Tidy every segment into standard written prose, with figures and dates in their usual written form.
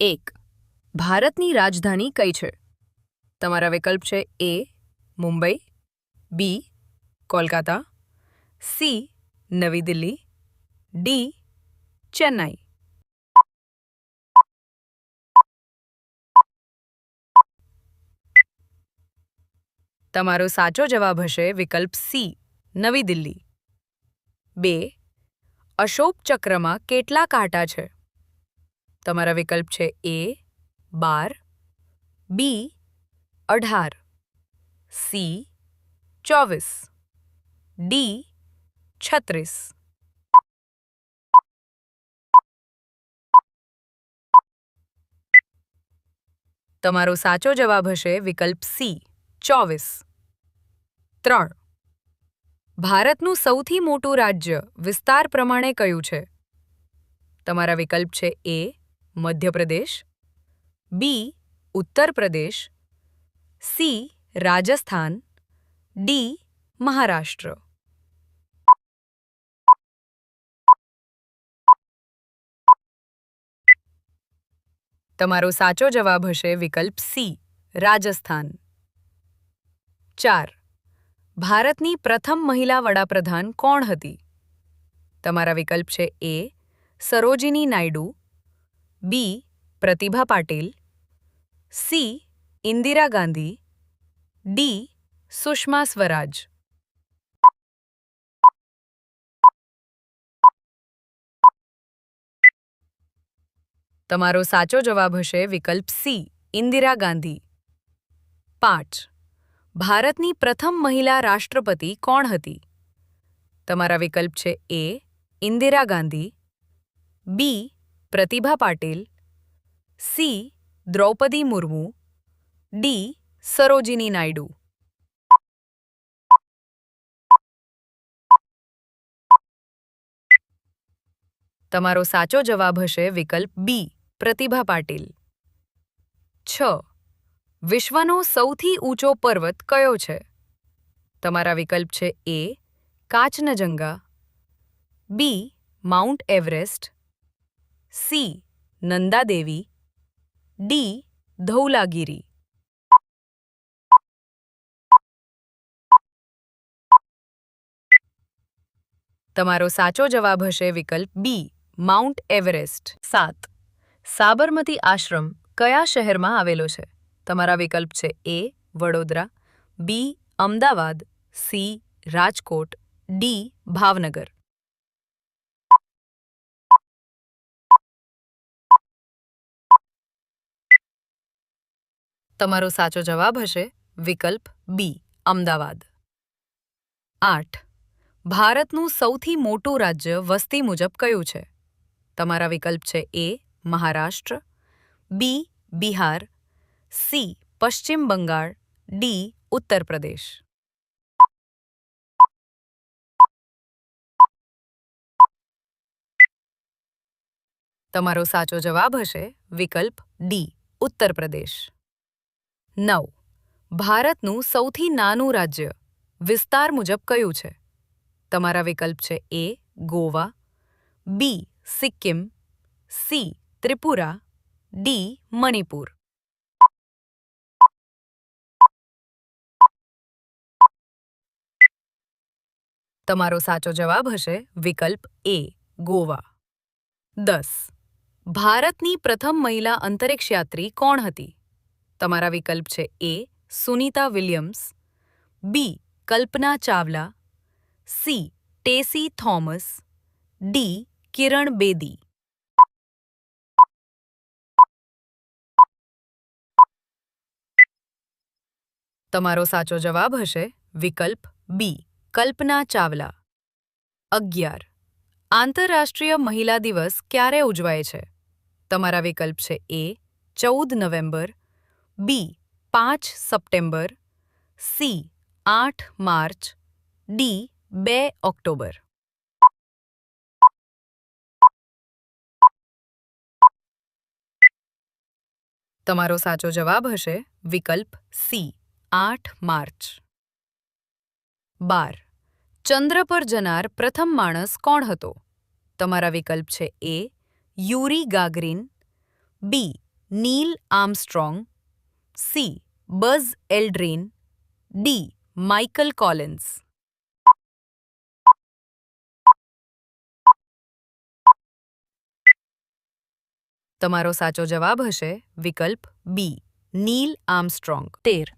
એક. ભારતની રાજધાની કઈ છે? તમારા વિકલ્પ છે એ મુંબઈ, બી કોલકાતા, સી નવી દિલ્હી, ડી ચેન્નાઈ. તમારો સાચો જવાબ હશે વિકલ્પ સી નવી દિલ્હી. 2. અશોક ચક્રમાં કેટલા કાંટા છે? તમારા વિકલ્પ છે એ 12, બી 18, સી 24, ડી 36. તમારો સાચો જવાબ હશે વિકલ્પ સી 24. 3. ભારતનું સૌથી મોટું રાજ્ય વિસ્તાર પ્રમાણે કયું છે? તમારા વિકલ્પ છે એ મધ્યપ્રદેશ, બી ઉત્તર પ્રદેશ, સી રાજસ્થાન, ડી મહારાષ્ટ્ર. તમારો સાચો જવાબ હશે વિકલ્પ સી રાજસ્થાન. 4. ભારતની પ્રથમ મહિલા વડાપ્રધાન કોણ હતી? તમારા વિકલ્પ છે એ સરોજિની નાયડુ, બી પ્રતિભા પાટીલ, સી ઇન્દિરા ગાંધી, ડી સુષ્મા સ્વરાજ. તમારો સાચો જવાબ હશે વિકલ્પ સી ઇન્દિરા ગાંધી. 5. ભારતની પ્રથમ મહિલા રાષ્ટ્રપતિ કોણ હતી? તમારા વિકલ્પ છે એ ઇન્દિરા ગાંધી, બી પ્રતિભા પાટીલ, સી દ્રૌપદી મુર્મુ, ડી સરોજિની નાયડુ. તમારો સાચો જવાબ હશે વિકલ્પ બી પ્રતિભા પાટીલ. 6. વિશ્વનો સૌથી ઊંચો પર્વત કયો છે? તમારા વિકલ્પ છે એ કાચનજંગા, બી માઉન્ટ એવરેસ્ટ, સી નંદા દેવી, ડી ધૌલાગીરી. તમારો સાચો જવાબ હશે વિકલ્પ બી માઉન્ટ એવરેસ્ટ. 7. સાબરમતી આશ્રમ કયા શહેરમાં આવેલો છે? તમારા વિકલ્પ છે એ વડોદરા, બી અમદાવાદ, સી રાજકોટ, ડી ભાવનગર. તમારો સાચો જવાબ હશે વિકલ્પ બી અમદાવાદ. 8. ભારતનું સૌથી મોટું રાજ્ય વસ્તી મુજબ કયું છે? તમારા વિકલ્પ છે એ મહારાષ્ટ્ર, બી બિહાર, સી પશ્ચિમ બંગાળ, ડી ઉત્તર પ્રદેશ. તમારો સાચો જવાબ હશે વિકલ્પ ડી ઉત્તર પ્રદેશ. 9. ભારતનું સૌથી નાનું રાજ્ય વિસ્તાર મુજબ કયું છે? તમારા વિકલ્પ છે એ ગોવા, બી સિક્કિમ, સી ત્રિપુરા, ડી મણિપુર. તમારો સાચો જવાબ હશે વિકલ્પ એ ગોવા. 10. ભારતની પ્રથમ મહિલા અંતરિક્ષયાત્રી કોણ હતી? તમારા વિકલ્પ છે A Sunita Williams, B Kalpana Chawla, C Tessy Thomas, D Kiran Bedi. તમારો સાચો જવાબ હશે વિકલ્પ બી કલ્પના ચાવલા. 11. આંતરરાષ્ટ્રીય મહિલા દિવસ ક્યારે ઉજવાય છે? તમારા વિકલ્પ છે એ 14 નવેમ્બર, બી 5 September, C 8 March, D 2 October. તમારો સાચો જવાબ હશે વિકલ્પ સી 8 માર્ચ. 12. ચંદ્ર પર જનાર પ્રથમ માણસ કોણ હતો? તમારા વિકલ્પ છે A Yuri Gagarin, B Neil Armstrong, C Buzz Aldrin, D Michael Collins. તમારો સાચો જવાબ હશે વિકલ્પ બી નીલ આર્મસ્ટ્રોંગ. 13.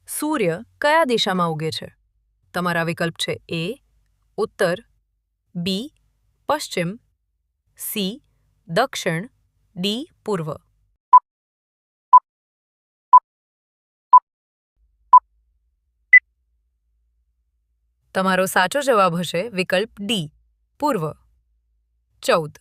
સૂર્ય કયા દિશામાં ઉગે છે? તમારા વિકલ્પ છે એ ઉત્તર, બી પશ્ચિમ, સી દક્ષિણ, ડી પૂર્વ. તમારો સાચો જવાબ હશે વિકલ્પ ડી પૂર્વ. 14.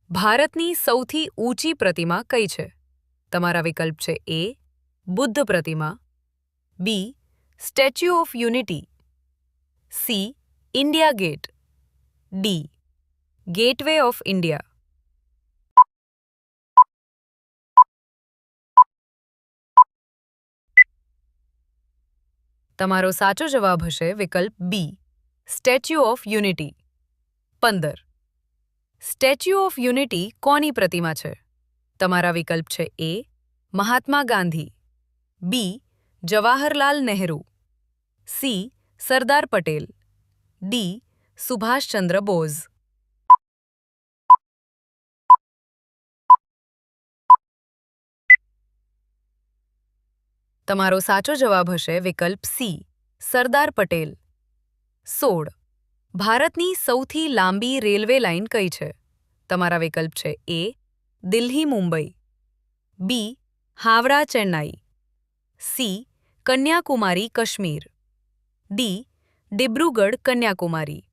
ભારતની સૌથી ઊંચી પ્રતિમા કઈ છે? તમારા વિકલ્પ છે એ બુદ્ધ પ્રતિમા, B Statue of Unity, C India Gate, D Gateway of India. તમારો સાચો જવાબ હશે વિકલ્પ B Statue of Unity. 15. Statue of Unity કોની પ્રતિમા છે? તમારા વિકલ્પ છે A Mahatma Gandhi, B Jawaharlal Nehru, C Sardar Patel, D Subhashchandra Bose. તમારો સાચો જવાબ હશે વિકલ્પ સી સરદાર પટેલ. 16. ભારતની સૌથી લાંબી રેલવે લાઇન કઈ છે? તમારા વિકલ્પ છે એ દિલ્હી મુંબઈ, બી હાવડા ચેન્નાઈ, સી કન્યાકુમારી કાશ્મીર, ડી દિબ્રુગઢ કન્યાકુમારી.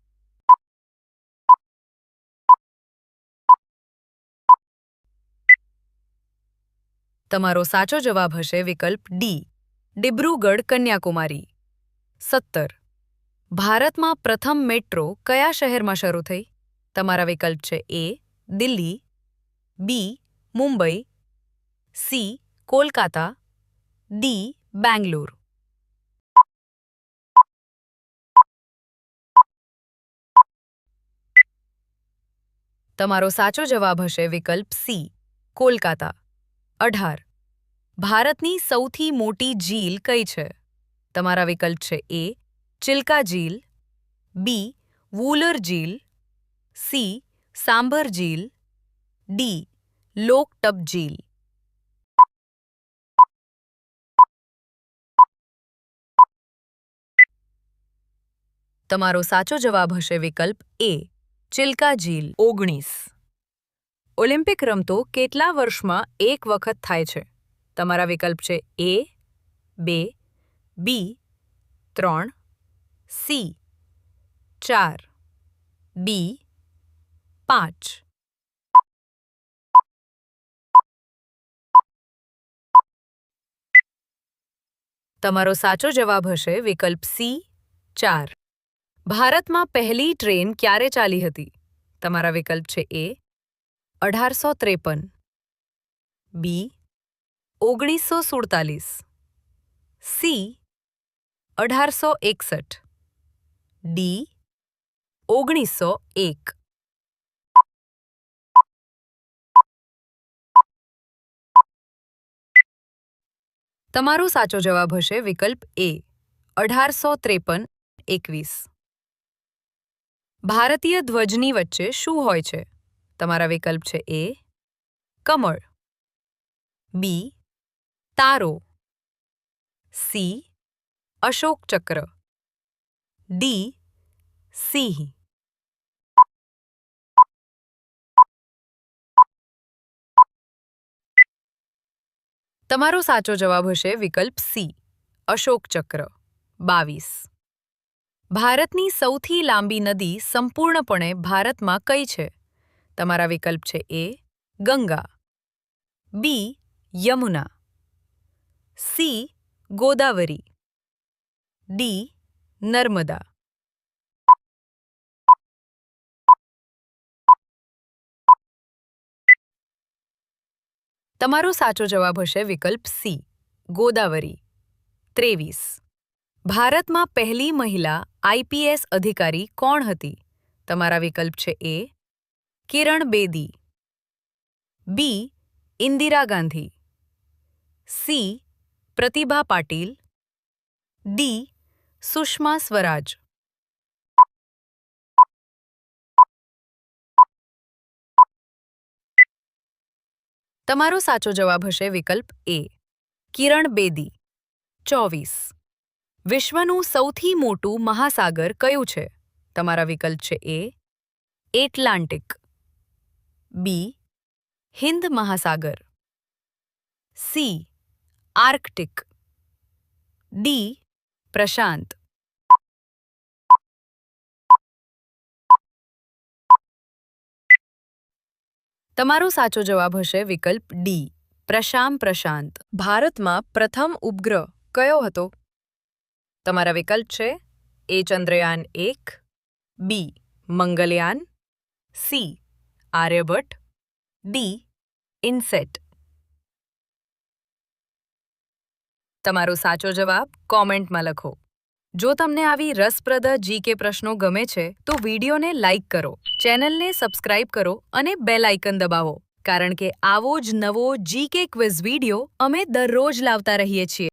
તમારો સાચો જવાબ હશે વિકલ્પ ડી દિબ્રુગઢ કન્યાકુમારી. 17. ભારતમાં પ્રથમ મેટ્રો કયા શહેરમાં શરૂ થઈ? તમારા વિકલ્પ છે એ દિલ્હી, બી મુંબઈ, સી કોલકાતા, ડી બેંગ્લોર. તમારો સાચો જવાબ હશે વિકલ્પ સી કોલકાતા. 18. ભારતની સૌથી મોટી ઝીલ કઈ છે? તમારા વિકલ્પ છે એ ચિલ્કા ઝીલ, બી વૂલર ઝીલ, સી સાંભર ઝીલ, ડી લોકટબ ઝીલ. તમારો સાચો જવાબ હશે વિકલ્પ એ ચિલ્કા ઝીલ. 19. ઓલિમ્પિક રમતો કેટલા વર્ષમાં એક વખત થાય છે? તમારા વિકલ્પ છે એ 2, બી 3, સી 4, ડી 5. તમારો સાચો જવાબ હશે વિકલ્પ સી 4. ભારતમાં પહેલી ટ્રેન ક્યારે ચાલી હતી? તમારા વિકલ્પ છે એ 1853, બી 1947, સી 1861, ડી 1901. તમારો સાચો જવાબ હશે વિકલ્પ એ 1853-21. ભારતીય ધ્વજની વચ્ચે શું હોય છે? તમારા વિકલ્પ છે એ કમળ, બી તારો, સી અશોક ચક્ર, ડી સિંહ. તમારો સાચો જવાબ હશે વિકલ્પ સી અશોક ચક્ર. 22. ભારતની સૌથી લાંબી નદી સંપૂર્ણપણે ભારતમાં કઈ છે? તમારા વિકલ્પ છે એ ગંગા, બી યમુના, સી ગોદાવરી, ડી નર્મદા. તમારો સાચો જવાબ હશે વિકલ્પ સી ગોદાવરી. 23. ભારતમાં પહેલી મહિલા આઈપીએસ અધિકારી કોણ હતી? તમારા વિકલ્પ છે એ કિરણ બેદી, બી ઇન્દિરા ગાંધી, સી પ્રતિભા પાટીલ, ડી સુષ્મા સ્વરાજ. તમારો સાચો જવાબ હશે વિકલ્પ એ કિરણ બેદી. 24. વિશ્વનું સૌથી મોટું મહાસાગર કયું છે? તમારા વિકલ્પ છે એ એટલાન્ટિક, બી હિન્દ મહાસાગર, સી આર્કટિક, ડી પ્રશાંત. તમારો સાચો જવાબ હશે વિકલ્પ ડી પ્રશાંત. ભારતમાં પ્રથમ ઉપગ્રહ કયો હતો? તમારા વિકલ્પ છે A Chandrayaan 1, B Mangalyaan, C Aryabhata, D INSAT. તમારો સાચો જવાબ કોમેન્ટમાં લખો. જો તમને આવી રસપ્રદ જીકે પ્રશ્નો ગમે છે તો વિડીયોને લાઇક કરો, ચેનલને સબસ્ક્રાઇબ કરો અને બેલ આઇકન દબાવો, કારણ કે આવો જ નવો જીકે ક્વિઝ વિડીયો અમે દરરોજ લાવતા રહીએ છીએ.